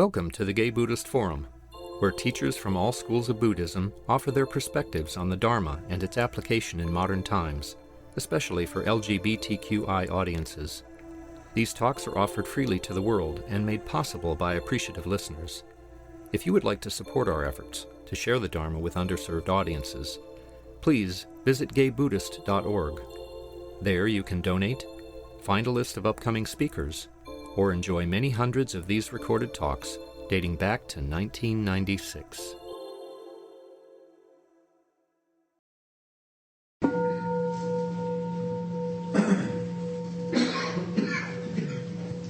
Welcome to the Gay Buddhist Forum, where teachers from all schools of Buddhism offer their perspectives on the Dharma and its application in modern times, especially for LGBTQI audiences. These talks are offered freely to the world and made possible by appreciative listeners. If you would like to support our efforts to share the Dharma with underserved audiences, please visit gaybuddhist.org. There you can donate, find a list of upcoming speakers, or enjoy many hundreds of these recorded talks dating back to 1996.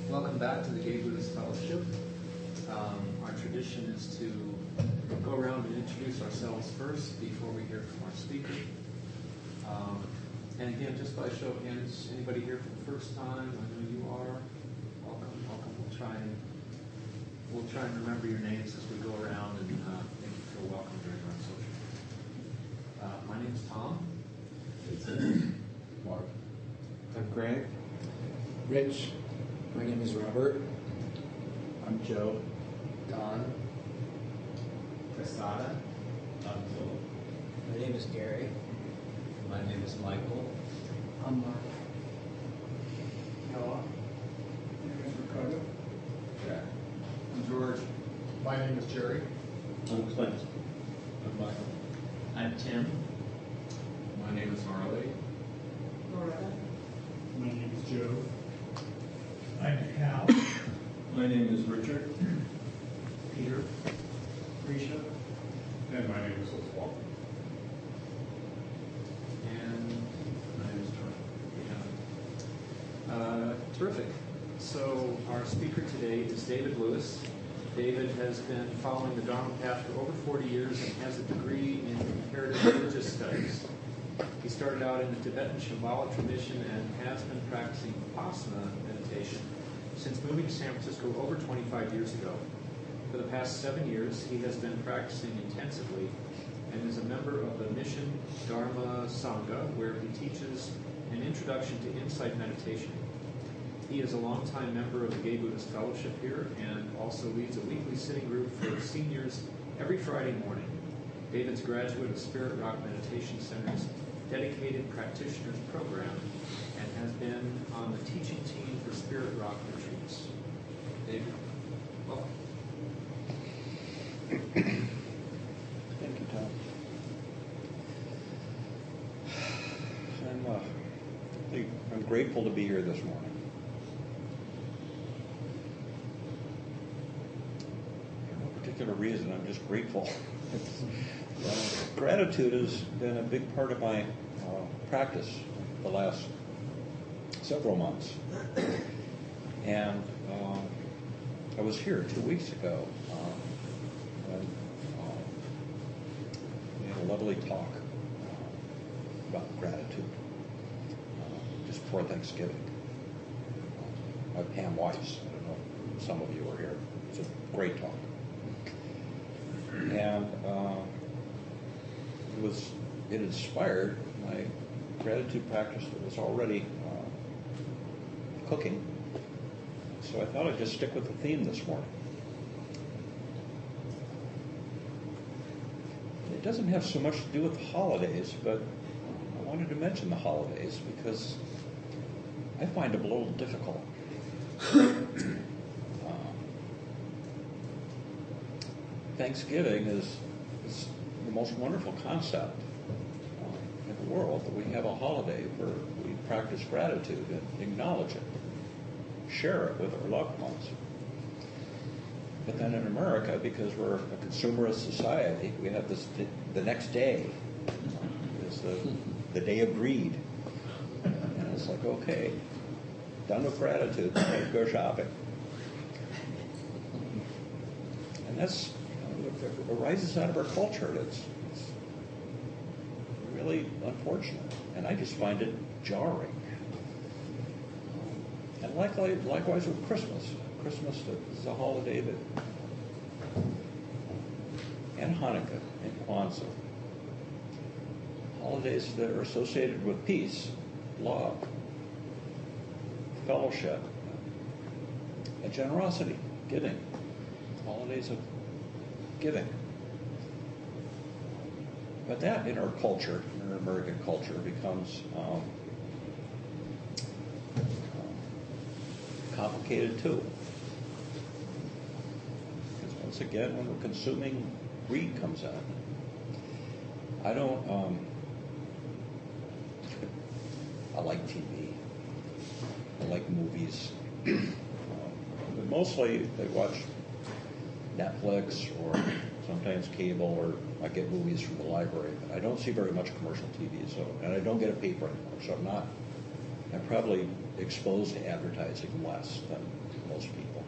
Welcome back to the Gay Buddhist Fellowship. Our tradition is to go around and introduce ourselves first before we hear from our speaker. And again, just by show of hands, anybody here for the first time? I know you are. Welcome. We'll try and remember your names as we go around and make you feel welcome during our social. My name's Tom. Mark. I'm Greg. Rich. My name is Robert. I'm Joe. Don. Casada. I'm Phil. My name is Gary. My name is Michael. I'm Mark. Noah. My name is Ricardo. Jack. I'm George. My name is Jerry. I'm Clint. I'm Michael. I'm Tim. My name is Harley. My name is Joe. I'm Hal. My name is Richard. Peter. Risha. And my name is Oswald. And my name is Jordan. Terrific. So our speaker today is David Lewis. David has been following the Dharma path for over 40 years and has a degree in comparative religious studies. He started out in the Tibetan Shambhala tradition and has been practicing Vipassana meditation since moving to San Francisco over 25 years ago. For the past 7 years, he has been practicing intensively and is a member of the Mission Dharma Sangha, where he teaches an introduction to insight meditation. He is a longtime member of the Gay Buddhist Fellowship here and also leads a weekly sitting group for seniors every Friday morning. David's graduate of Spirit Rock Meditation Center's dedicated practitioners program and has been on the teaching team for Spirit Rock retreats. David, welcome. Thank you, Tom. I'm grateful to be here this morning. For no particular reason, I'm just grateful. Gratitude has been a big part of my practice the last several months. And I was here 2 weeks ago when we had a lovely talk about gratitude just before Thanksgiving by Pam Weiss. I don't know if some of you were here. It was a great talk. And it inspired my gratitude practice that was already cooking. So I thought I'd just stick with the theme this morning. It doesn't have so much to do with the holidays, but I wanted to mention the holidays because I find them a little difficult. Thanksgiving is the most wonderful concept in the world, that we have a holiday where we practice gratitude and acknowledge it, share it with our loved ones. But then in America, because we're a consumerist society, we have this, the next day is the day of greed. And it's like, okay, done with gratitude, time to go shopping. And that's it arises out of our culture. It's really unfortunate, and I just find it jarring. And likewise with Christmas. Christmas is a holiday that, and Hanukkah and Kwanzaa, holidays that are associated with peace, love, fellowship, and generosity, giving. holidays of giving. But that in our culture, in our American culture, becomes complicated too. Because once again, when we're consuming, greed comes in. I don't, I like TV, I like movies, but mostly I watch Netflix or sometimes cable, or I get movies from the library. But I don't see very much commercial TV, so, and I don't get a paper anymore, so I'm probably exposed to advertising less than most people.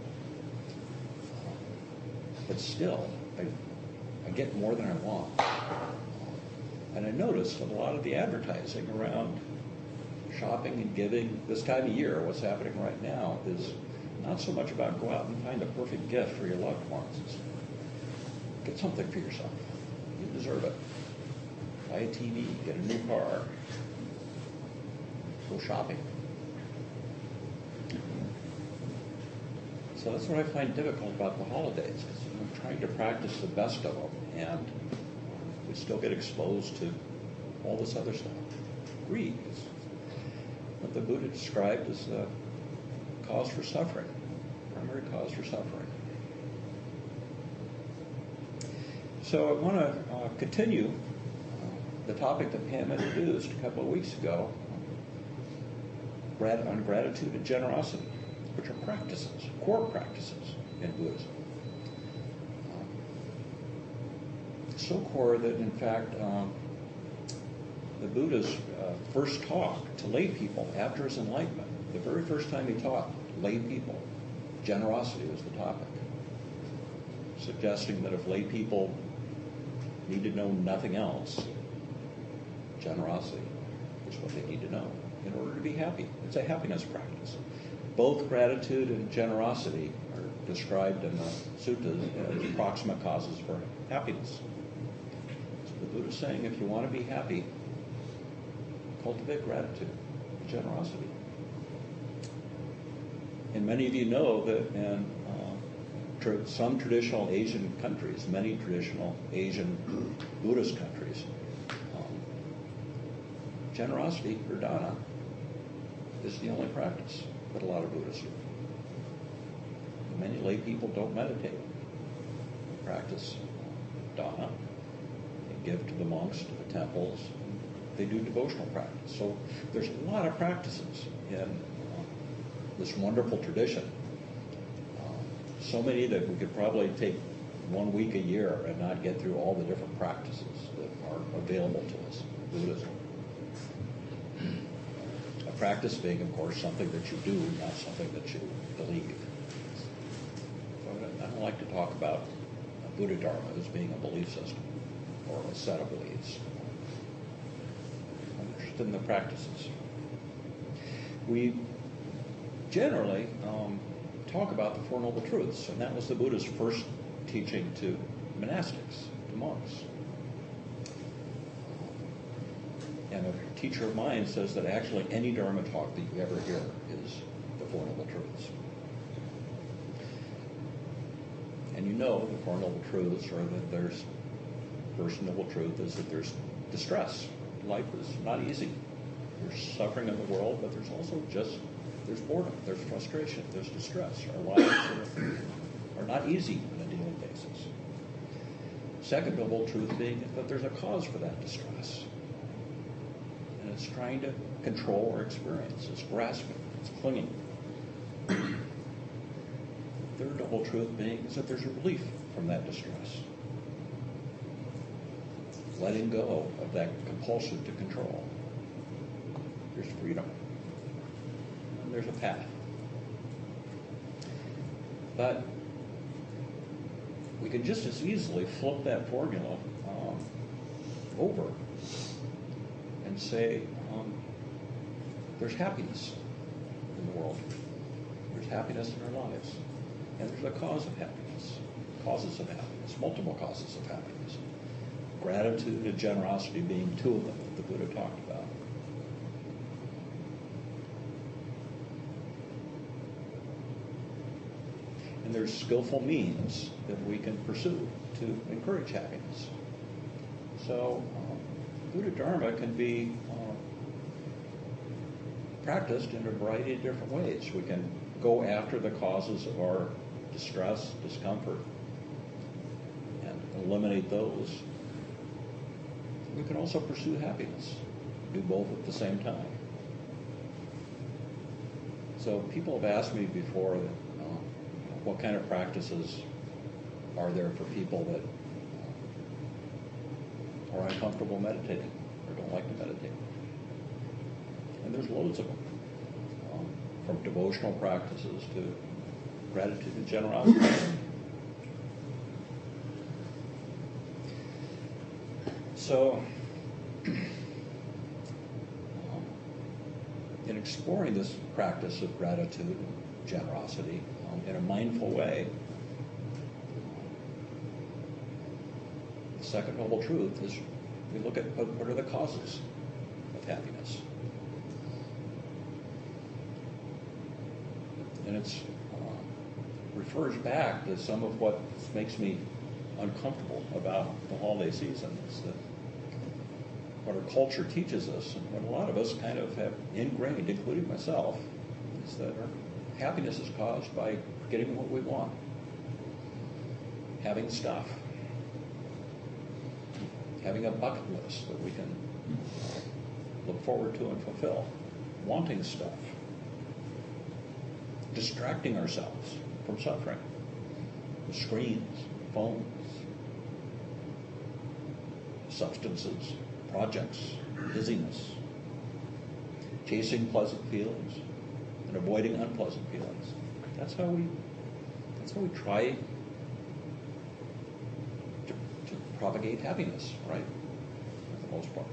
But still, I get more than I want. And I noticed that a lot of the advertising around shopping and giving this time of year, what's happening right now, is not so much about go out and find a perfect gift for your loved ones. It's get something for yourself. You deserve it. Buy a TV, get a new car, go shopping. So that's what I find difficult about the holidays, because I'm trying to practice the best of them, and we still get exposed to all this other stuff. Greed is what the Buddha described as the cause for suffering, primary cause for suffering. So I want to continue the topic that Pam introduced a couple of weeks ago on gratitude and generosity, which are practices, core practices in Buddhism. So core that, in fact, the Buddha's first talk to lay people after his enlightenment, the very first time he taught lay people, generosity was the topic, suggesting that if lay people need to know nothing else, generosity is what they need to know in order to be happy. It's a happiness practice. Both gratitude and generosity are described in the suttas as proximate causes for happiness. So the Buddha is saying if you want to be happy, cultivate gratitude and generosity. And many of you know that in some traditional Asian countries, many traditional Asian Buddhist countries, generosity, or dana, is the only practice that a lot of Buddhists do. Many lay people don't meditate. They practice dana. They give to the monks, to the temples. They do devotional practice. So there's a lot of practices in this wonderful tradition. So many that we could probably take 1 week a year and not get through all the different practices that are available to us in Buddhism. A practice being, of course, something that you do, not something that you believe. So I don't like to talk about Buddha Dharma as being a belief system or a set of beliefs. I'm interested in the practices. We generally talk about the Four Noble Truths, and that was the Buddha's first teaching to monastics, to monks. And a teacher of mine says that actually any Dharma talk that you ever hear is the Four Noble Truths. And you know the Four Noble Truths are that there's, first noble truth is that there's distress. Life is not easy. There's suffering in the world, but there's also there's boredom, there's frustration, there's distress. Our lives are not easy on a daily basis. Second noble truth being that there's a cause for that distress. And it's trying to control our experience. It's grasping, it's clinging. Third noble truth being is that there's a relief from that distress. Letting go of that compulsion to control. There's freedom. There's a path. But we can just as easily flip that formula over and say there's happiness in the world. There's happiness in our lives. And there's a cause of happiness. Causes of happiness. Multiple causes of happiness. Gratitude and generosity being two of them that the Buddha talked about. And And there's skillful means that we can pursue to encourage happiness. So Buddha Dharma can be practiced in a variety of different ways. We can go after the causes of our distress, discomfort, and eliminate those. We can also pursue happiness, do both at the same time. So people have asked me before what kind of practices are there for people that are uncomfortable meditating or don't like to meditate. And there's loads of them, from devotional practices to gratitude and generosity. So, in exploring this practice of gratitude and generosity in a mindful way, the second noble truth is we look at what are the causes of happiness. And it refers back to some of what makes me uncomfortable about the holiday season. Is that what our culture teaches us, and what a lot of us kind of have ingrained, including myself, is that our happiness is caused by getting what we want, having stuff, having a bucket list that we can look forward to and fulfill, wanting stuff, distracting ourselves from suffering with screens, phones, substances, projects, busyness, chasing pleasant feelings and avoiding unpleasant feelings. That's how we try to propagate happiness, right? For the most part.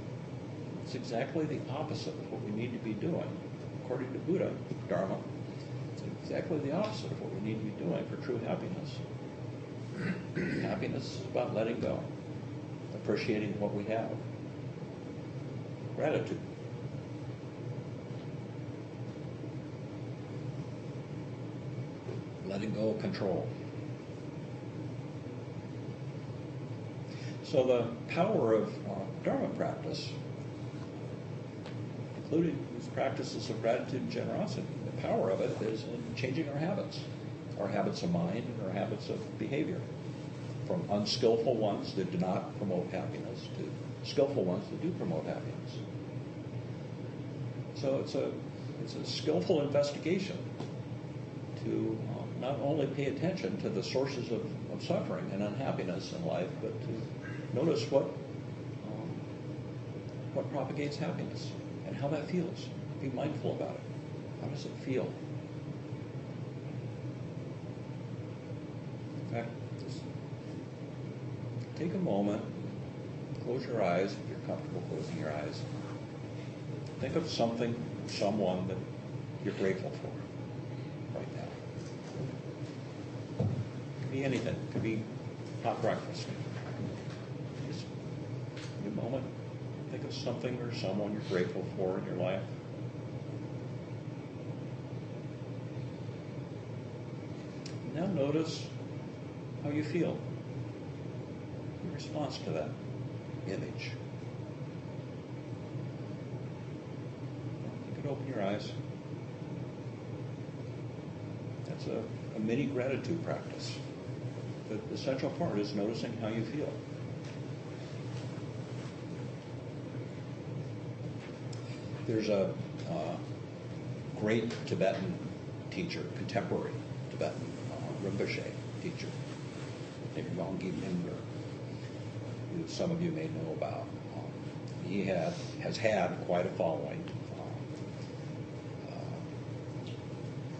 It's exactly the opposite of what we need to be doing. According to Buddha Dharma, it's exactly the opposite of what we need to be doing for true happiness. Happiness is about letting go, appreciating what we have. Gratitude. Letting go of control. So the power of Dharma practice, including these practices of gratitude and generosity, the power of it is in changing our habits of mind and our habits of behavior, from unskillful ones that do not promote happiness to skillful ones that do promote happiness. So it's a skillful investigation to not only pay attention to the sources of suffering and unhappiness in life, but to notice what propagates happiness and how that feels. Be mindful about it. How does it feel? In fact, just take a moment, close your eyes if you're comfortable closing your eyes. Think of something, someone that you're grateful for right now. It could be anything. It could be hot breakfast. Just take a moment, think of something or someone you're grateful for in your life. Now notice how you feel in response to that image. You can open your eyes. That's a mini gratitude practice. The central part is noticing how you feel. There's a great Tibetan teacher, contemporary Tibetan Rinpoche teacher, named Yonggi Mingyur, who some of you may know about. He has had quite a following.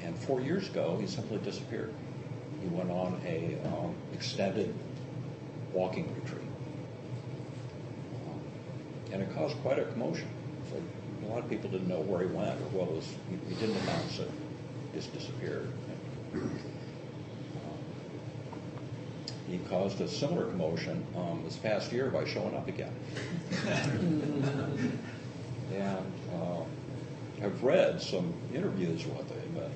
And 4 years ago, he simply disappeared. He went on a extended walking retreat. And it caused quite a commotion. So a lot of people didn't know where he went or what was. He didn't announce it. He just disappeared. He caused a similar commotion this past year by showing up again. And I've read some interviews with him,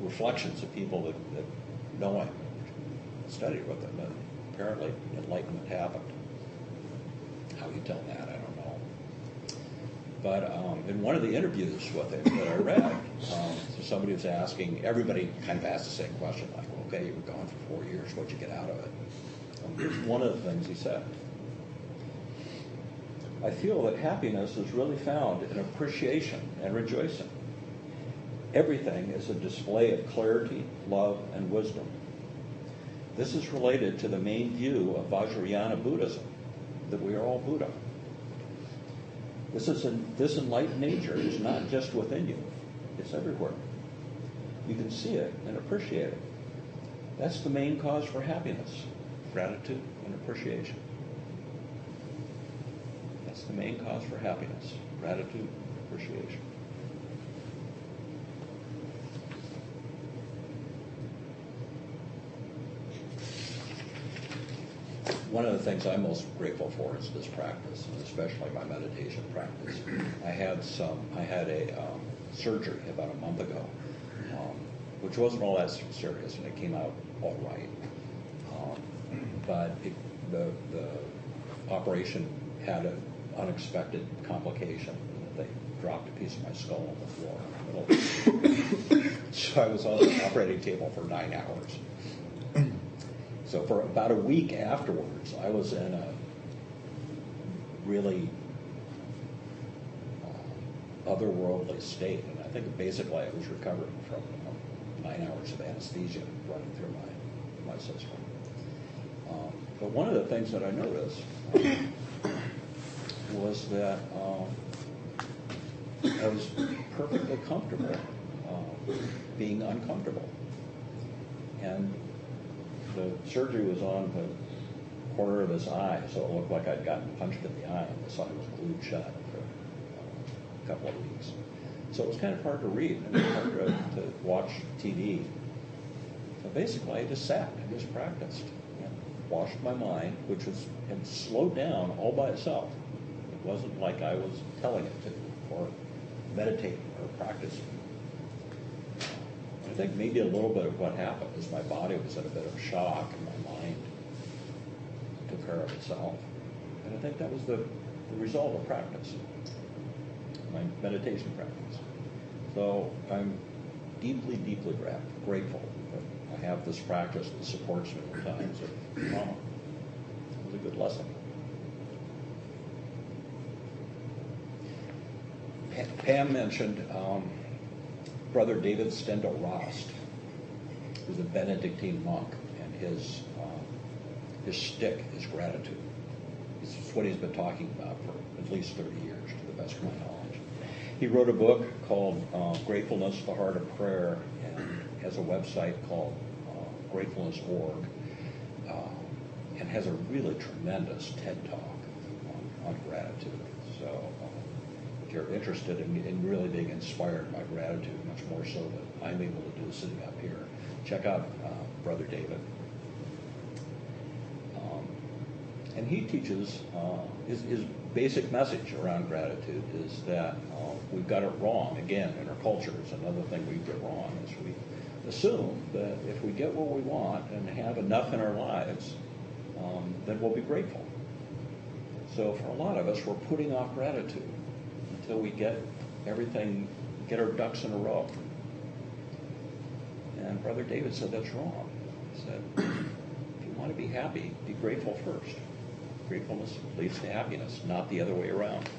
reflections of people that know him, studied with him, and apparently enlightenment happened. How you tell that, I don't know. But in one of the interviews with him that I read, so somebody was asking, everybody kind of asked the same question, like, well, okay, you were gone for 4 years, what'd you get out of it? One of the things he said, I feel that happiness is really found in appreciation and rejoicing. Everything is a display of clarity, love, and wisdom. This is related to the main view of Vajrayana Buddhism, that we are all Buddha. This enlightened nature is not just within you, it's everywhere. You can see it and appreciate it. That's the main cause for happiness, gratitude and appreciation. That's the main cause for happiness, gratitude and appreciation. One of the things I'm most grateful for is this practice, and especially my meditation practice. I had a surgery about a month ago, which wasn't all that serious, and it came out all right. But the operation had an unexpected complication. They dropped a piece of my skull on the floor in the middle. So I was on the operating table for 9 hours. So for about a week afterwards, I was in a really otherworldly state. And I think basically I was recovering from 9 hours of anesthesia running through my system. But one of the things that I noticed was that I was perfectly comfortable being uncomfortable. And the surgery was on the corner of his eye, so it looked like I'd gotten punched in the eye, and the sun was glued shut for a couple of weeks. So it was kind of hard to read, and it was hard to watch TV. So basically, I just sat and just practiced, and washed my mind, which had slowed down all by itself. It wasn't like I was telling it to, or meditating or practicing. I think maybe a little bit of what happened is my body was in a bit of shock and my mind took care of itself. And I think that was the result of practice, my meditation practice. So I'm deeply, deeply grateful that I have this practice that supports me in times of trauma. It was a good lesson. Pam mentioned Brother David Stendhal Rost, who's a Benedictine monk, and his shtick is gratitude. This is what he's been talking about for at least 30 years, to the best of my knowledge. He wrote a book called Gratefulness, the Heart of Prayer, and has a website called gratefulness.org, and has a really tremendous TED Talk on gratitude. So if you're interested in really being inspired by gratitude, much more so than I'm able to do sitting up here, check out Brother David. And he teaches, his basic message around gratitude is that we've got it wrong. Again, in our cultures, another thing we get wrong is we assume that if we get what we want and have enough in our lives, then we'll be grateful. So for a lot of us, we're putting off gratitude until we get everything, get our ducks in a row. And Brother David said that's wrong. He said, if you want to be happy, be grateful first. Gratefulness leads to happiness, not the other way around.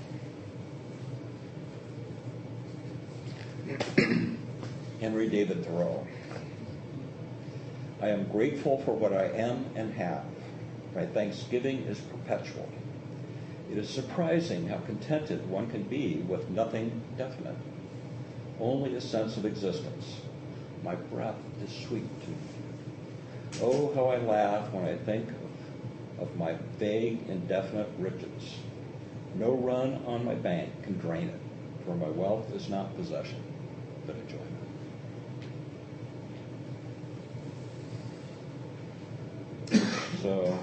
Henry David Thoreau. I am grateful for what I am and have. My thanksgiving is perpetual. It is surprising how contented one can be with nothing definite, only a sense of existence. My breath is sweet to me. Oh, how I laugh when I think of my vague, indefinite riches. No run on my bank can drain it, for my wealth is not possession, but enjoyment. So,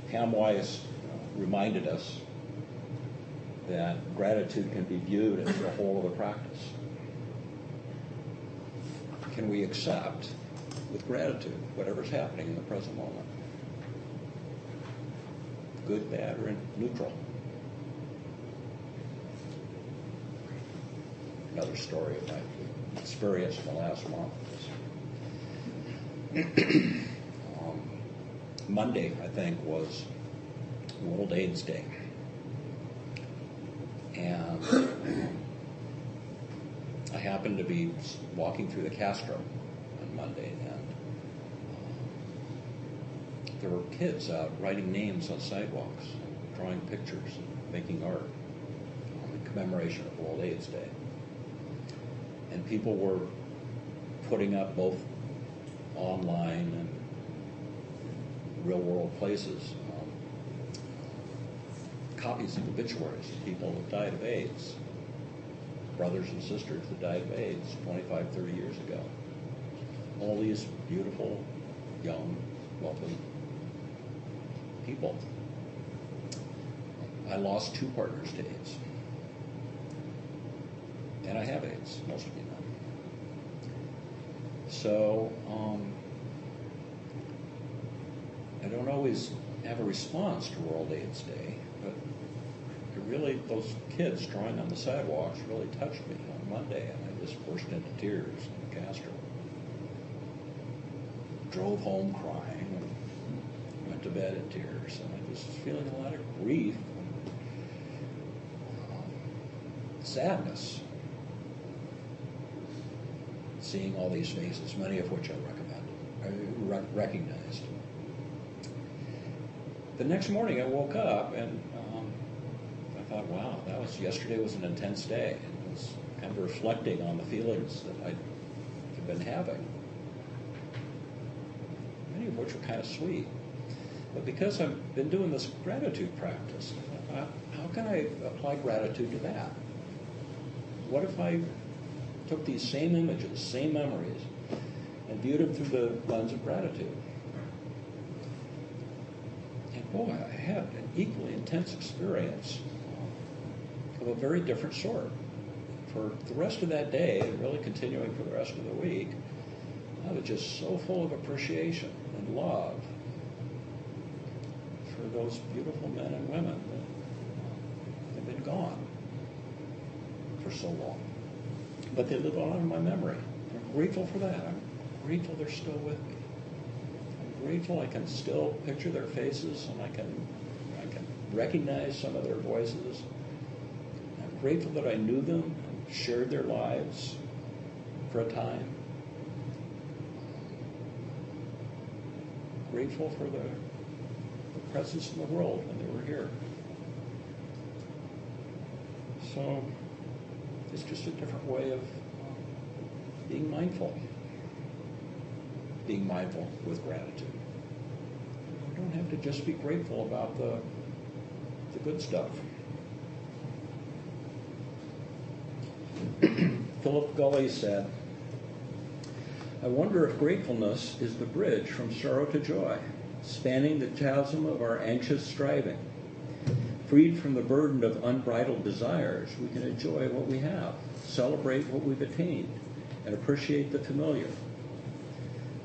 Pam Weiss reminded us that gratitude can be viewed as the whole of the practice. can we accept with gratitude whatever's happening in the present moment? Good, bad, or neutral? Another story of my experience in the last month. Monday, I think, was World AIDS Day. And I happened to be walking through the Castro on Monday, and there were kids out writing names on sidewalks, drawing pictures, and making art in commemoration of World AIDS Day. And people were putting up both online and real-world places copies of obituaries of people that died of AIDS, brothers and sisters that died of AIDS 25, 30 years ago. All these beautiful, young, wealthy people. I lost 2 partners to AIDS. And I have AIDS, most of you know. So, I don't always have a response to World AIDS Day, but it really, those kids drawing on the sidewalks really touched me on Monday, and I just burst into tears in the Castro. Drove home crying and went to bed in tears, and I just was feeling a lot of grief and sadness. Seeing all these faces, many of which I recognized. The next morning I woke up and I thought, wow, yesterday was an intense day. And I was kind of reflecting on the feelings that I had been having, many of which were kind of sweet. But because I've been doing this gratitude practice, how can I apply gratitude to that? What if I took these same images, same memories, and viewed them through the lens of gratitude? And boy, I had an equally intense experience of a very different sort. For the rest of that day, and really continuing for the rest of the week, I was just so full of appreciation and love for those beautiful men and women that have been gone for so long. But they live on in my memory. I'm grateful for that. I'm grateful they're still with me. I'm grateful I can still picture their faces and I can recognize some of their voices. I'm grateful that I knew them and shared their lives for a time. Grateful for the presence in the world when they were here. So it's just a different way of being mindful with gratitude. We don't have to just be grateful about the good stuff. Philip Gulley said, "I wonder if gratefulness is the bridge from sorrow to joy, spanning the chasm of our anxious striving. Freed from the burden of unbridled desires, we can enjoy what we have, celebrate what we've attained, and appreciate the familiar.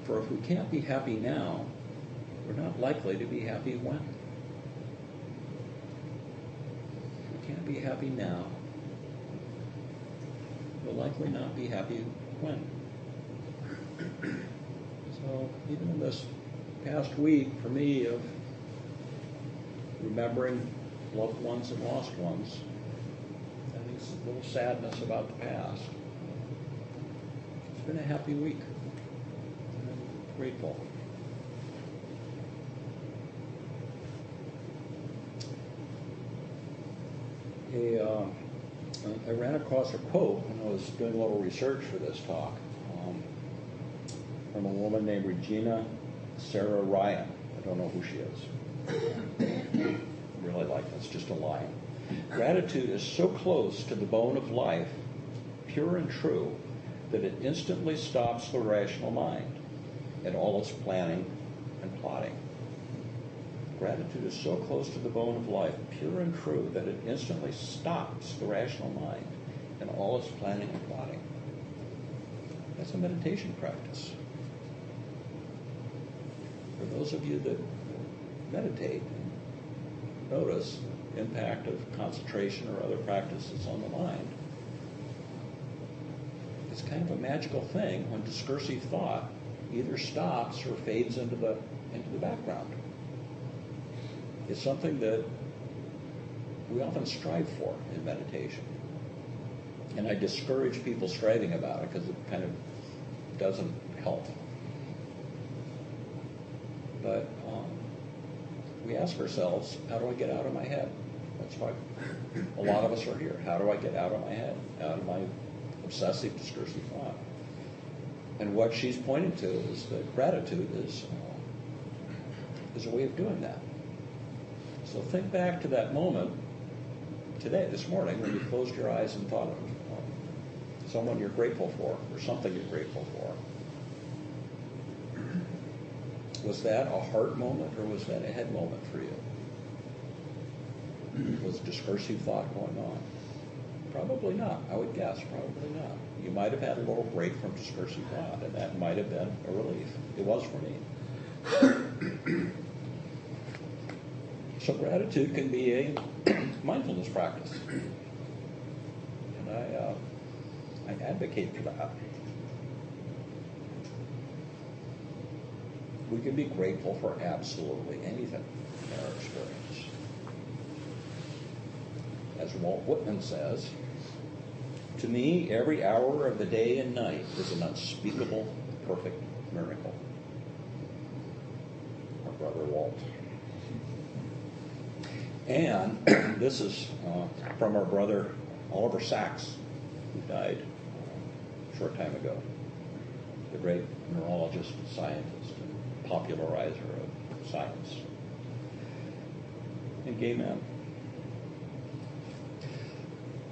For if we can't be happy now, we're not likely to be happy when. If we can't be happy now, we'll likely not be happy when." So even in this past week, for me, of remembering loved ones and lost ones, I think it's a little sadness about the past. It's been a happy week. I'm grateful. I ran across a quote when I was doing a little research for this talk from a woman named Regina Sarah Ryan. I don't know who she is. Really like that's just a line. "Gratitude is so close to the bone of life, pure and true, that it instantly stops the rational mind in all its planning and plotting." Gratitude is so close to the bone of life, pure and true, that it instantly stops the rational mind in all its planning and plotting. That's a meditation practice. For those of you that meditate, notice the impact of concentration or other practices on the mind. It's kind of a magical thing when discursive thought either stops or fades into the background. It's something that we often strive for in meditation. And I discourage people striving about it because it kind of doesn't help. But we ask ourselves, how do I get out of my head? That's why a lot of us are here. How do I get out of my head, out of my obsessive, discursive thought? And what she's pointing to is that gratitude is a way of doing that. So think back to that moment today, this morning, when you closed your eyes and thought of someone you're grateful for or something you're grateful for. Was that a heart moment or was that a head moment for you? Was discursive thought going on? Probably not. I would guess probably not. You might have had a little break from discursive thought, and that might have been a relief. It was for me. So gratitude can be a mindfulness practice. And I advocate for that. We can be grateful for absolutely anything in our experience. As Walt Whitman says, to me, every hour of the day and night is an unspeakable, perfect miracle. Our brother Walt. And this is from our brother Oliver Sacks, who died a short time ago. The great neurologist, scientist, and popularizer of science. And gay men.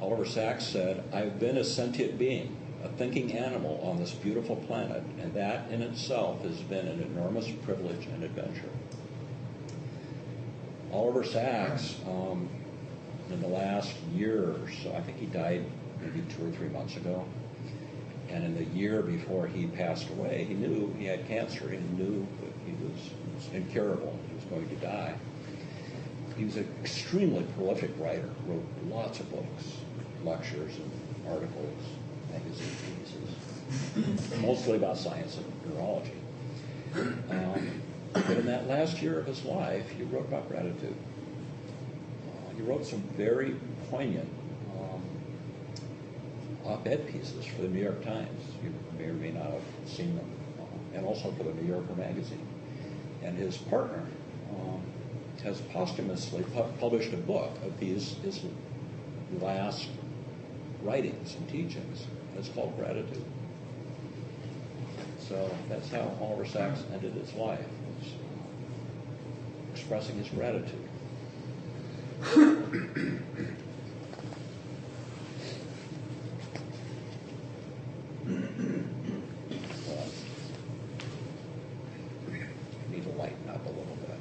Oliver Sacks said, I've been a sentient being, a thinking animal on this beautiful planet, and that in itself has been an enormous privilege and adventure. Oliver Sacks, in the last year or so, I think he died maybe 2 or 3 months ago, and in the year before he passed away, he knew he had cancer. He knew that he was incurable. He was going to die. He was an extremely prolific writer, wrote lots of books, lectures and articles, magazine pieces, mostly about science and neurology. But in that last year of his life, he wrote about gratitude. He wrote some very poignant op-ed pieces for the New York Times. You may or may not have seen them, and also for the New Yorker magazine. And his partner has posthumously published a book of his last writings and teachings. It's called Gratitude. So that's how Oliver Sacks ended his life, was expressing his gratitude. Need to lighten up a little bit.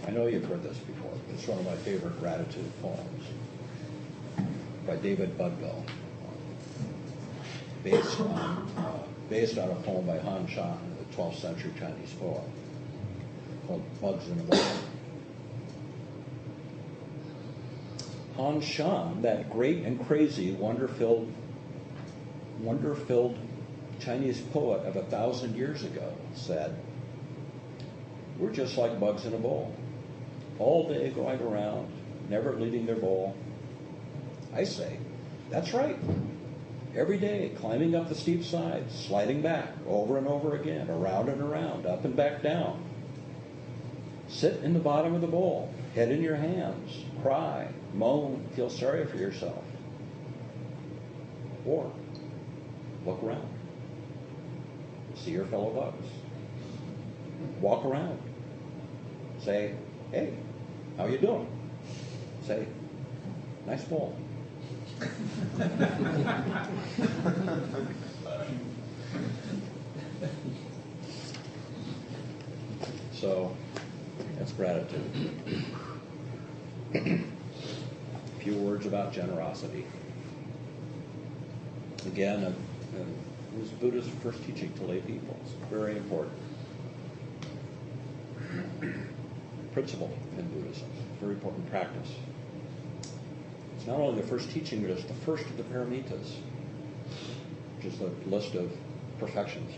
I know you've heard this before, but it's one of my favorite gratitude poems by David Budville, based on a poem by Han Shan, the 12th century Chinese poet, called Bugs in a Bowl. Han Shan, that great and crazy, wonder-filled Chinese poet of 1,000 years ago, said, we're just like bugs in a bowl, all day going around, never leaving their bowl. I say, that's right. Every day, climbing up the steep sides, sliding back, over and over again, around and around, up and back down. Sit in the bottom of the bowl, head in your hands, cry, moan, feel sorry for yourself. Or look around. See your fellow bugs. Walk around. Say, hey, how you doing? Say, nice bowl. So, that's gratitude. A few words about generosity. Again, it was Buddha's first teaching to lay people. It's very important principle in Buddhism. Very important practice. It's not only the first teaching, but it's the first of the paramitas, which is the list of perfections.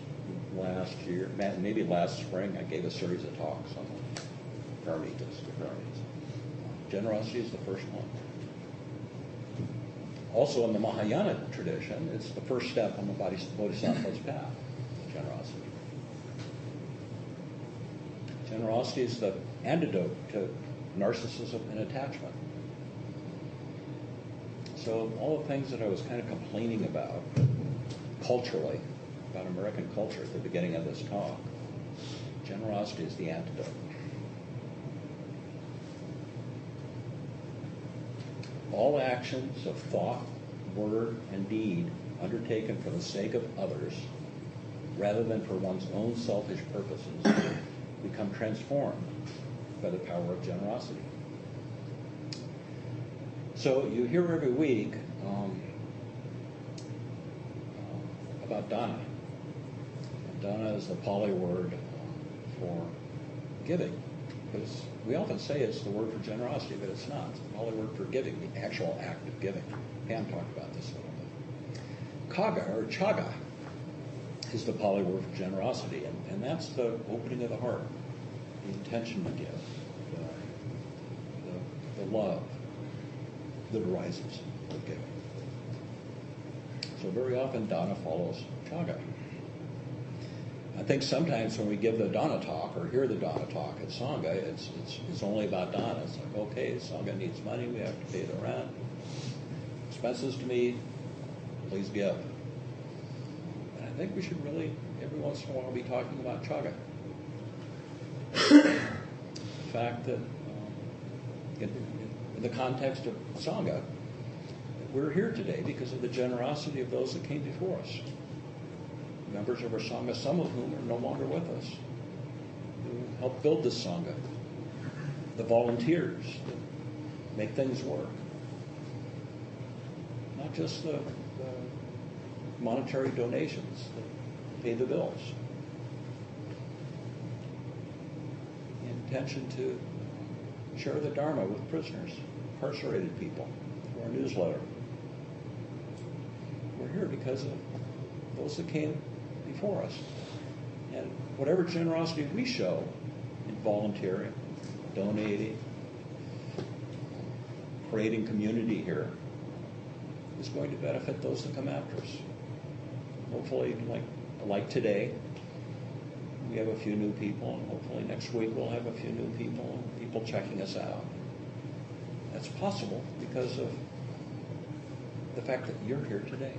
Last year, maybe last spring, I gave a series of talks on the paramitas. Generosity is the first one. Also, in the Mahayana tradition, it's the first step on the Bodhisattva's path, generosity. Generosity is the antidote to narcissism and attachment. So all the things that I was kind of complaining about culturally, about American culture at the beginning of this talk, generosity is the antidote. All actions of thought, word, and deed undertaken for the sake of others, rather than for one's own selfish purposes, become transformed by the power of generosity. So you hear every week about dana. And dana is the Pali word for giving. Because we often say it's the word for generosity, but it's not. It's the Pali word for giving, the actual act of giving. Pam talked about this a little bit. Kaga, or chaga, is the Pali word for generosity, and that's the opening of the heart, the intention to give, the love that arises with giving. So very often dana follows chaga. I think sometimes when we give the dana talk or hear the dana talk at Sangha, it's only about dana. It's like, okay, Sangha needs money, we have to pay the rent, expenses to meet, please give. And I think we should really, every once in a while, be talking about chaga. The fact that in the context of Sangha, we're here today because of the generosity of those that came before us. Members of our Sangha, some of whom are no longer with us, who helped build this Sangha. The volunteers that make things work. Not just the monetary donations that pay the bills. The intention to share the Dharma with prisoners, incarcerated people, through our newsletter. We're here because of those that came before us. And whatever generosity we show in volunteering, donating, creating community here is going to benefit those that come after us. Hopefully, like today, we have a few new people, and hopefully next week we'll have a few new people, and people checking us out. That's possible because of the fact that you're here today.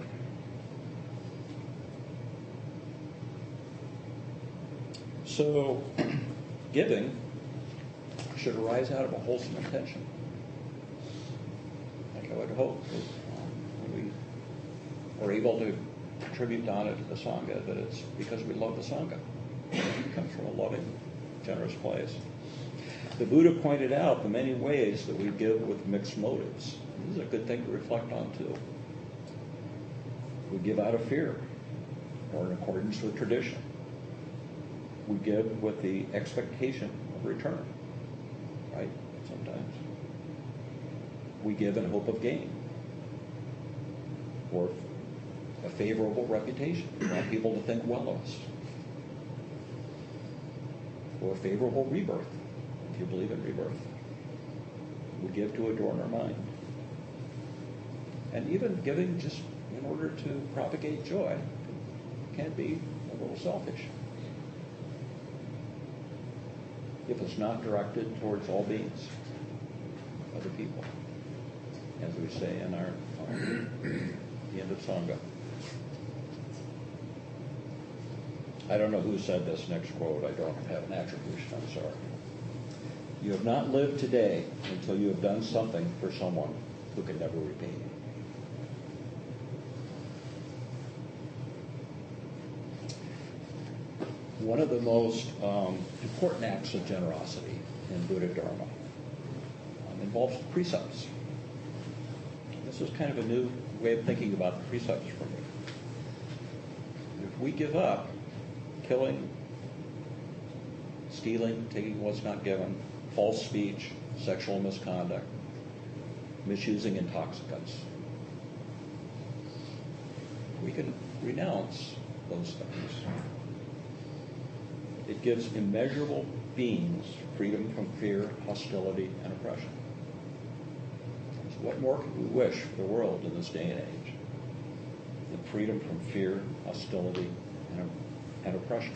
So, giving should arise out of a wholesome intention. Like I would hope that when we are able to contribute dana to the Sangha, that it's because we love the Sangha. It comes from a loving, generous place. The Buddha pointed out the many ways that we give with mixed motives. This is a good thing to reflect on, too. We give out of fear, or in accordance with tradition. We give with the expectation of return, right? Sometimes. We give in hope of gain, or a favorable reputation. We want people to think well of us. Or a favorable rebirth, if you believe in rebirth. We give to adorn our mind. And even giving just in order to propagate joy can be a little selfish. If it's not directed towards all beings, other people, as we say in our the end of Sangha. I don't know who said this next quote. I don't have an attribution. I'm sorry. You have not lived today until you have done something for someone who can never repay you. One of the most important acts of generosity in Buddha Dharma involves precepts. This is kind of a new way of thinking about the precepts for me. we give up killing, stealing, taking what's not given, false speech, sexual misconduct, misusing intoxicants. We can renounce those things. It gives immeasurable beings freedom from fear, hostility, and oppression. So what more could we wish for the world in this day and age than freedom from fear, hostility, and oppression?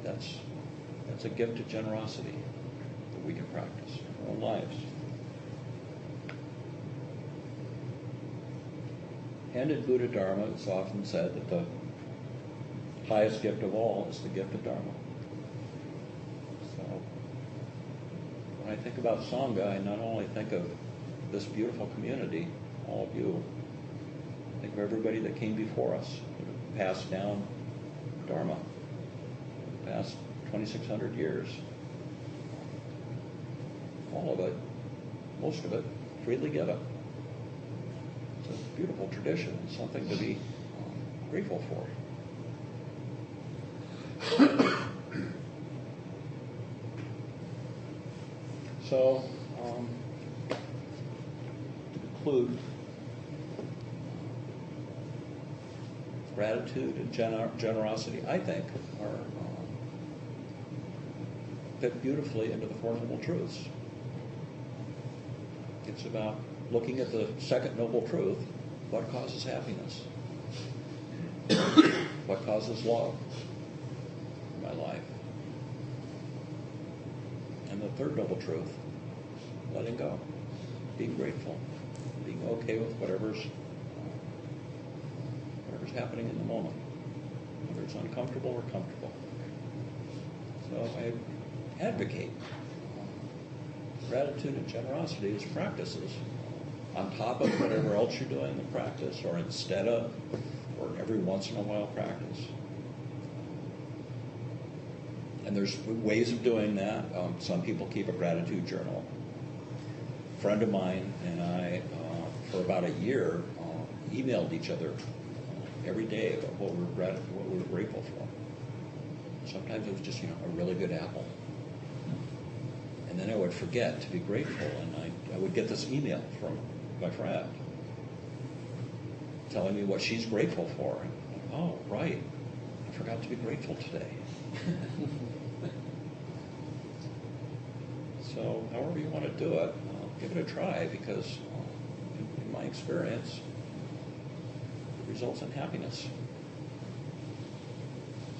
That's a gift of generosity that we can practice in our own lives. And in Buddha Dharma, it's often said that the highest gift of all is the gift of Dharma. So when I think about Sangha, I not only think of this beautiful community, all of you, I think of everybody that came before us, that passed down Dharma, the past 2,600 years. All of it, most of it, freely given. It's a beautiful tradition, and something to be grateful for. So, to conclude, gratitude and generosity, I think, are fit beautifully into the Four Noble Truths. It's about looking at the second noble truth: what causes happiness? What causes love in my life? And the third noble truth: letting go, being grateful, being okay with whatever's happening in the moment, whether it's uncomfortable or comfortable. So I advocate gratitude and generosity as practices on top of whatever else you're doing in the practice, or instead of, or every once in a while practice. And there's ways of doing that. Some people keep a gratitude journal. A friend of mine and I, for about a year, emailed each other every day about what we were grateful for. Sometimes it was just, a really good apple. And then I would forget to be grateful, and I would get this email from my friend telling me what she's grateful for. And, oh, right, I forgot to be grateful today. So however you want to do it, give it a try, because in my experience, it results in happiness.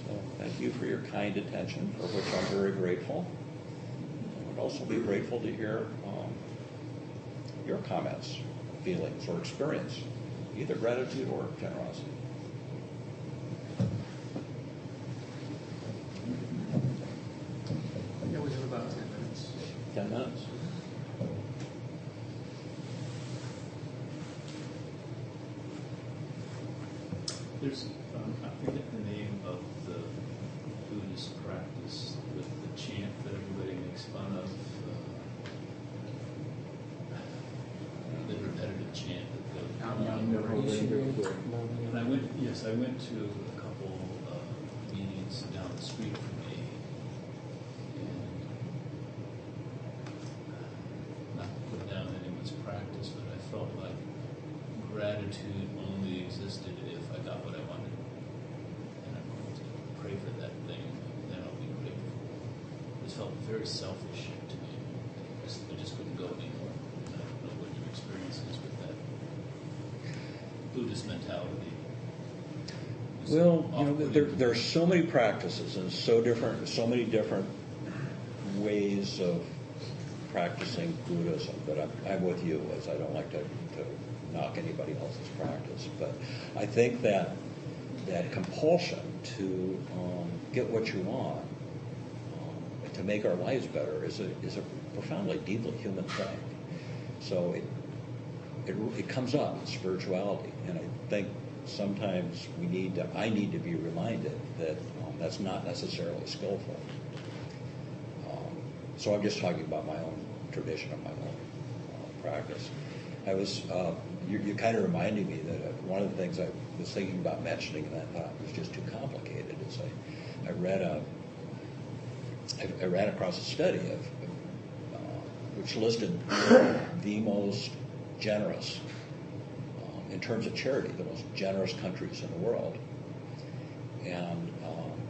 So thank you for your kind attention, for which I'm very grateful. I would also be grateful to hear your comments, feelings, or experience, either gratitude or generosity. Yeah, we have about 10 minutes. 10 minutes. There's, I forget the name of the Buddhist practice with the chant that everybody makes fun of, the repetitive chant that goes and I went to a couple meetings down the street from me, and not to put down anyone's practice, but I felt like gratitude only existed if I got what I wanted, and I'm going to pray for that thing, and then I'll be grateful. This felt very selfish to me. I just couldn't go anymore. I don't know what your experience is with that Buddhist mentality. Well, there are so many practices and so many different ways of practicing Buddhism that I'm with you, as I don't like to knock anybody else's practice. But I think that compulsion to get what you want, to make our lives better, is a profoundly, deeply human thing. So it comes up in spirituality, and I think sometimes I need to be reminded that that's not necessarily skillful. So I'm just talking about my own tradition and my own practice. You kind of reminded me that one of the things I was thinking about mentioning and I thought was just too complicated is I ran across a study which listed the most generous, in terms of charity, the most generous countries in the world. And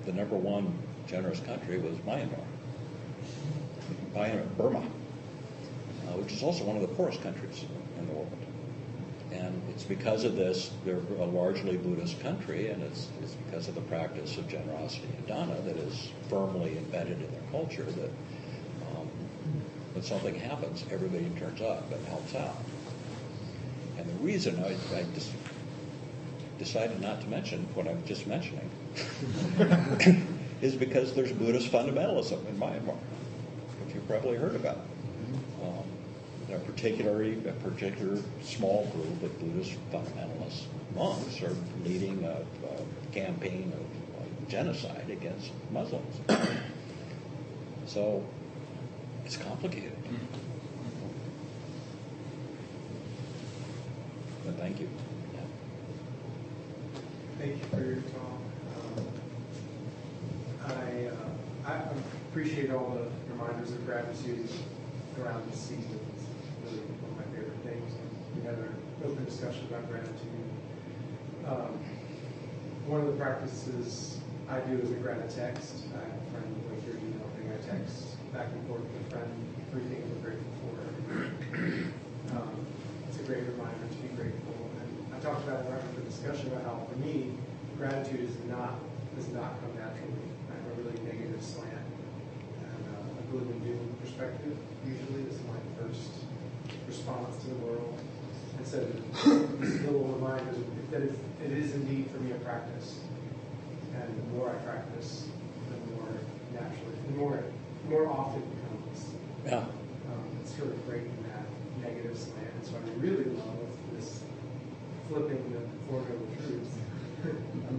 the number one generous country was Burma, which is also one of the poorest countries in the world. And it's because of this, they're a largely Buddhist country, and it's because of the practice of generosity and dana that is firmly embedded in their culture that when something happens, everybody turns up and helps out. And the reason I just decided not to mention what I'm just mentioning is because there's Buddhist fundamentalism in Myanmar, which you've probably heard about. A particular small group of Buddhist fundamentalist monks are leading a campaign of genocide against Muslims. So it's complicated. But thank you. Yeah. Thank you for your talk. I appreciate all the reminders of gratitude around this season. It's really one of my favorite things. We had an open discussion about gratitude. One of the practices I do is a gratitext. I have a friend with your email thing. I text back and forth with a friend 3 things we're grateful for. It's a great reminder to be grateful. And I talked about in the discussion about how for me, gratitude does not come naturally. I have a really negative slant and a gloom and doom perspective. Usually, this is my first response to the world. And so, these little reminders that it is indeed for me a practice. And the more I practice, the more naturally, the more often it comes. Yeah. It's really breaking that negative slant. And so I really love this flipping the Four Noble Truths. I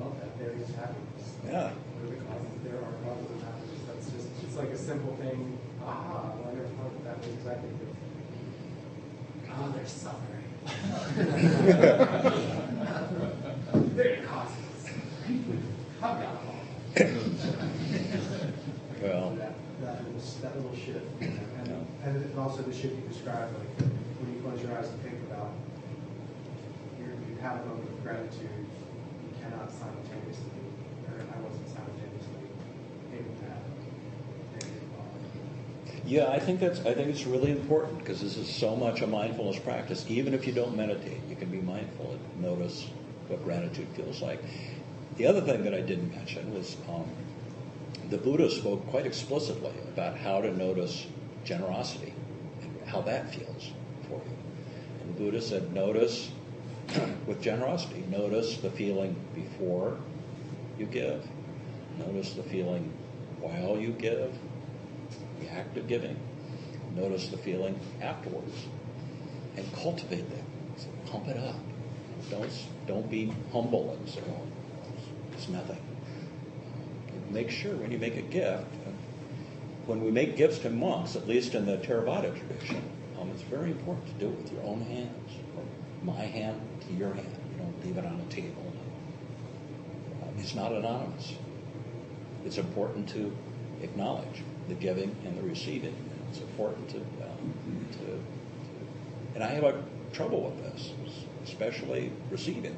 love that. There is happiness. Yeah. What are the causes? There are causes of happiness. That's just, it's like a simple thing. Aha, well, I never thought of that was exactly good. Oh, there's suffering. There are causes. I've got them all. Well. That little shift. And also the shift you described, like when you close your eyes and think about you have a moment of gratitude, you cannot simultaneously, or I wasn't simultaneously able to have negative thought. Yeah, I think it's really important because this is so much a mindfulness practice. Even if you don't meditate, you can be mindful and notice what gratitude feels like. The other thing that I didn't mention was the Buddha spoke quite explicitly about how to notice generosity and how that feels for you. And the Buddha said, notice with generosity, notice the feeling before you give, notice the feeling while you give, the act of giving, notice the feeling afterwards, and cultivate that. So pump it up. Don't be humble and say, oh, it's nothing. Make sure when you make a gift, when we make gifts to monks, at least in the Theravada tradition, it's very important to do it with your own hands, or my hand to your hand. You don't leave it on a table. It's not anonymous. It's important to acknowledge the giving and the receiving. And it's important to and I have a trouble with this, especially receiving.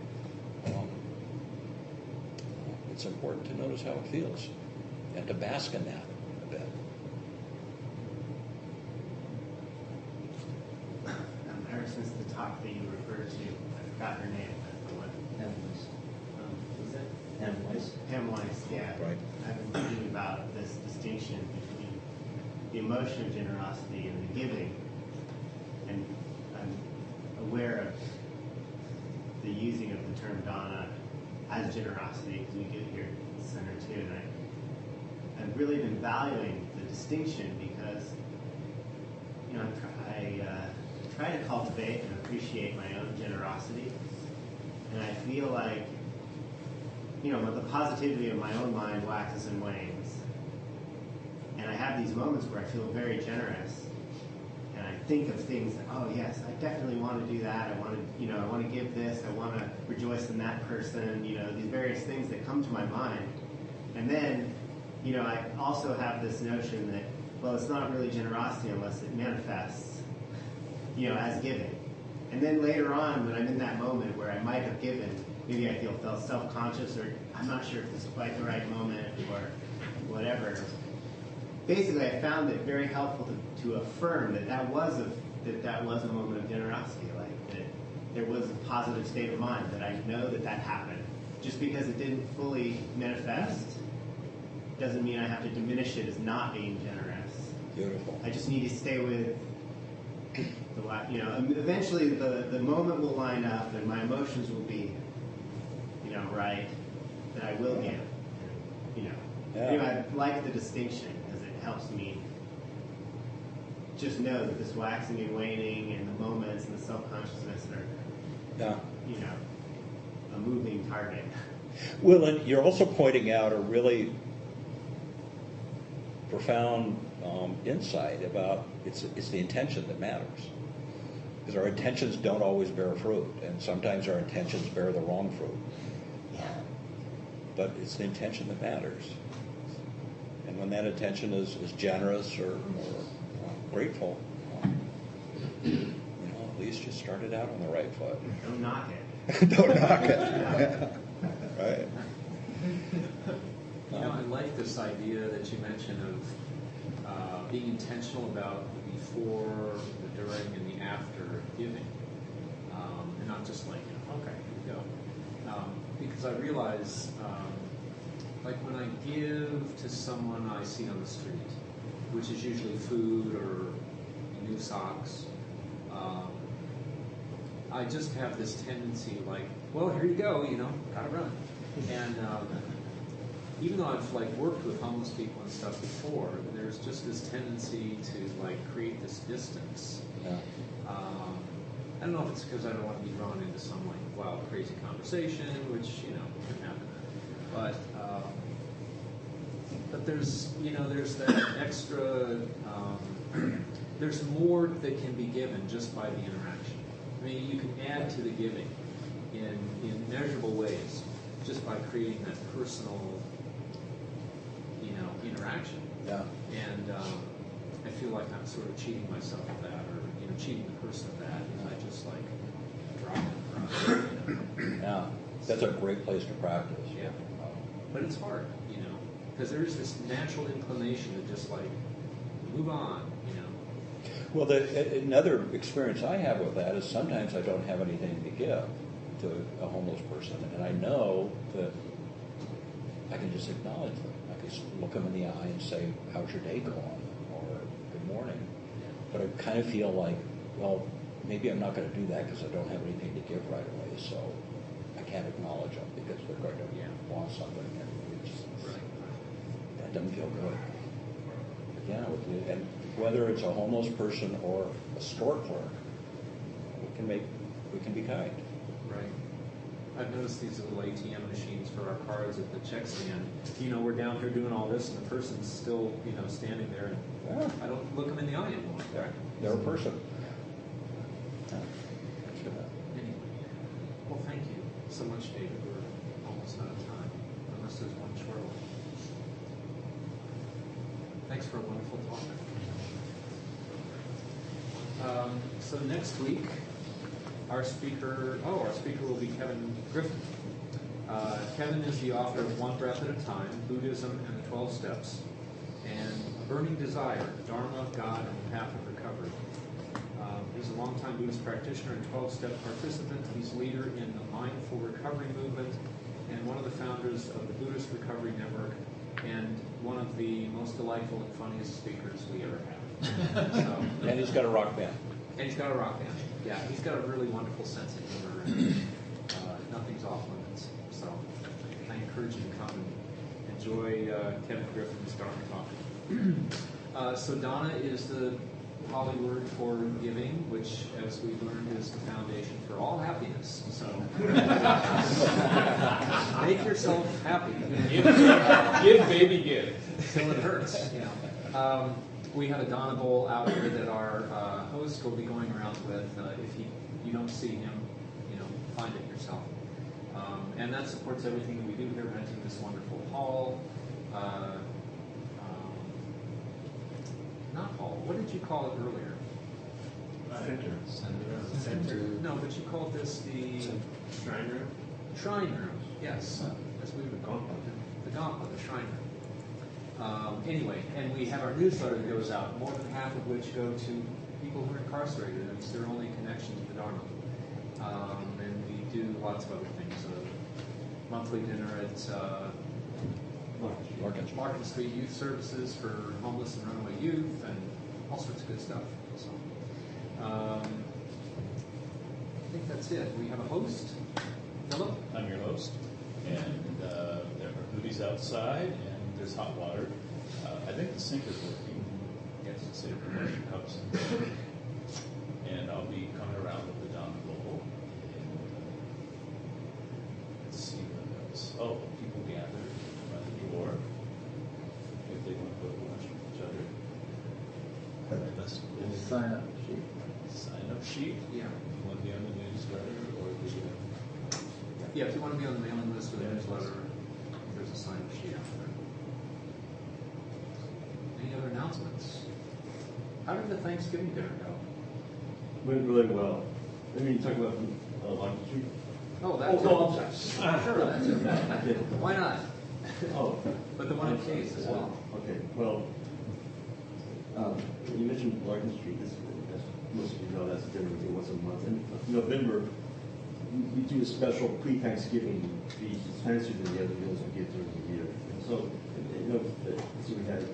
It's important to notice how it feels and to bask in that a bit. Ever since the talk that you referred to, I forgot her name. Pam Weiss, yeah. Right. I've been thinking about this distinction between the emotion of generosity and the giving. And I'm aware of the using of the term dana as generosity, because we do it here at the center too. And I've really been valuing the distinction because, I try to cultivate and appreciate my own generosity. And I feel like, the positivity of my own mind waxes and wanes. And I have these moments where I feel very generous. And I think of things that, oh yes, I definitely want to do that. I want to, I want to give this. I want to rejoice in that person. These various things that come to my mind. And then, I also have this notion that, well, it's not really generosity unless it manifests, as giving. And then later on, when I'm in that moment where I might have given, maybe I felt self-conscious, or I'm not sure if this is quite the right moment, or whatever. Basically, I found it very helpful to affirm that was a moment of generosity, like that there was a positive state of mind, that I know that happened. Just because it didn't fully manifest doesn't mean I have to diminish it as not being generous. Beautiful. I just need to stay with eventually the moment will line up and my emotions will be, right, that I will give. Anyway, I like the distinction because it helps me just know that this waxing and waning and the moments and the self-consciousness are, a moving target. Well, and you're also pointing out a really profound insight about it's the intention that matters. Because our intentions don't always bear fruit, and sometimes our intentions bear the wrong fruit. But it's the intention that matters. And when that intention is generous or grateful, at least you started out on the right foot. Don't knock it. Don't knock it. Right. I like this idea that you mentioned of being intentional about the before, the during, and the after giving, and not just like, okay, here we go. Because I realize, like when I give to someone I see on the street, which is usually food or new socks, I just have this tendency like, well, here you go, gotta run. And even though I've worked with homeless people and stuff before, there's just this tendency to create this distance. Yeah. I don't know if it's because I don't want to be drawn into some wild, crazy conversation, which can happen. But there's there's that extra. There's more that can be given just by the interaction. I mean, you can add to the giving in measurable ways just by creating that personal, interaction. Yeah. And I feel like I'm sort of cheating myself of that, or cheating the person of that, if I just drop it. Yeah. That's a great place to practice. Yeah. But it's hard, because there's this natural inclination to just move on, Well, another experience I have with that is sometimes I don't have anything to give to a homeless person, and I know that I can just acknowledge them. I can just look them in the eye and say, how's your day going? Or good morning. But I kind of feel like, well, maybe I'm not going to do that because I don't have anything to give right away, so I can't acknowledge them because they're going to want something. And that doesn't feel good. And whether it's a homeless person or a store clerk, we can be kind. Right. I've noticed these little ATM machines for our cards at the check stand. We're down here doing all this, and the person's still, standing there, and I don't look them in the eye anymore. They're a person. Anyway, well, thank you so much, David. We're almost out of time, unless there's one short one. Thanks for a wonderful talk. So next week, our speaker will be Kevin Griffin. Kevin is the author of One Breath at a Time, Buddhism and the 12 Steps, and A Burning Desire, Dharma, God, and the Path of Recovery. He's a longtime Buddhist practitioner and 12-step participant. He's leader in the Mindful Recovery movement and one of the founders of the Buddhist Recovery Network, and one of the most delightful and funniest speakers we ever have. And he's got a rock band. Yeah, he's got a really wonderful sense of humor, and nothing's off limits. So I encourage you to come and enjoy Kevin Griffin's Dharma talk. So Dana is the Pali word for giving, which, as we learned, is the foundation for all happiness. So make yourself happy. Give, baby, give. Till it hurts. We have a Dana bowl out here that our host will be going around with. If you don't see him, find it yourself. And that supports everything that we do here, renting this wonderful hall. Not hall. What did you call it earlier? Center. No, but you called this the Shrine room? Shrine room. Yes, as we would call it. The gauntlet, the shrine room. Anyway, and we have our newsletter that goes out, more than half of which go to people who are incarcerated, and it's their only connection to the Dharma. And we do lots of other things. Monthly dinner at Market Street Youth Services for homeless and runaway youth, and all sorts of good stuff. So, I think that's it. We have a host. Philip? I'm your host, and there are goodies outside, and there's hot water. I think the sink is working. Yes, it's a commercial cups. And I'll be coming around with the Don Bowl. Let's see what else. Oh, people gathered by the door. If they want to go to lunch with each other. Sign up sheet. Sign up sheet. Yeah. If you want to be on the newsletter or the Yeah, if you want to be on the mailing list for the newsletter, there's a sign-up sheet out there. Any other announcements? How did the Thanksgiving dinner go? Went really well. I mean, you talk about Lime Street? Oh, that's I'm sorry. Sure, that's it. Okay. Why not? Oh. But the one in Case as well. Okay, well, you mentioned Larkin Street. As most of you know, that's a dinner we do once a month. And in November, we do a special pre-Thanksgiving feast. It's fancier than the other meals we get during the year. And so, so we had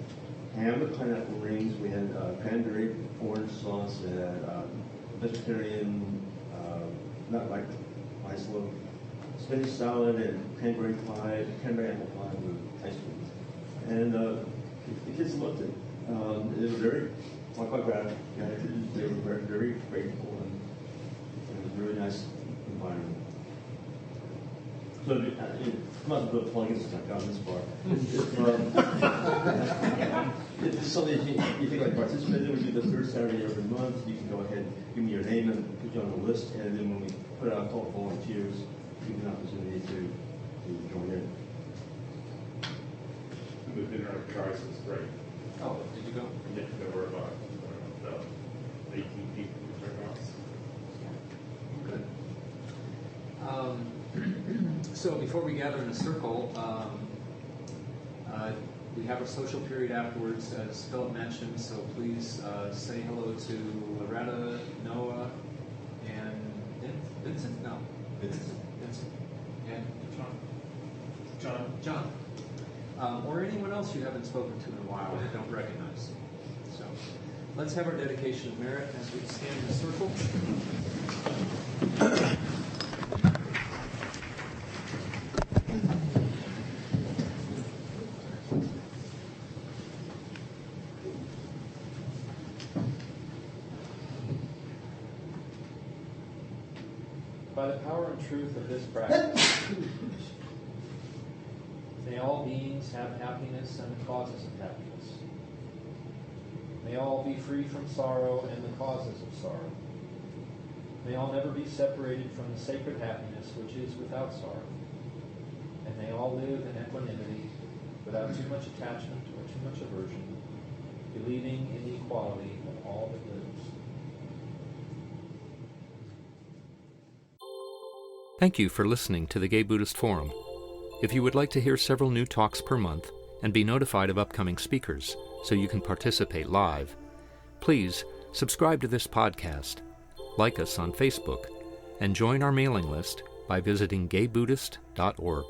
ham with pineapple rings, we had cranberry orange sauce, we had vegetarian, not like ice loaf, spinach salad, and cranberry apple pie with ice cream. And the kids loved it. They were very, quite gratified. They were very, very grateful, and it was a really nice environment. So, I'm not going to plug it since I've gotten this far. If it's something you think like participate in, we do the third Saturday every month. You can go ahead, give me your name, and put you on the list. And then when we put out a call for volunteers, you have an opportunity to join in. The dinner at Charles was great. Oh, did you go? Yeah, there were about 18 people who turned out. Good. So before we gather in a circle, we have a social period afterwards, as Philip mentioned, so please say hello to Loretta, Noah, and Vincent? No. Vincent. And John. Or anyone else you haven't spoken to in a while that don't recognize. So let's have our dedication of merit as we stand in a circle. By the power and truth of this practice, may all beings have happiness and the causes of happiness. May all be free from sorrow and the causes of sorrow. May all never be separated from the sacred happiness which is without sorrow. And may all live in equanimity, without too much attachment or too much aversion, believing in the equality of all that lives. Thank you for listening to the Gay Buddhist Forum. If you would like to hear several new talks per month and be notified of upcoming speakers so you can participate live, please subscribe to this podcast, like us on Facebook, and join our mailing list by visiting gaybuddhist.org.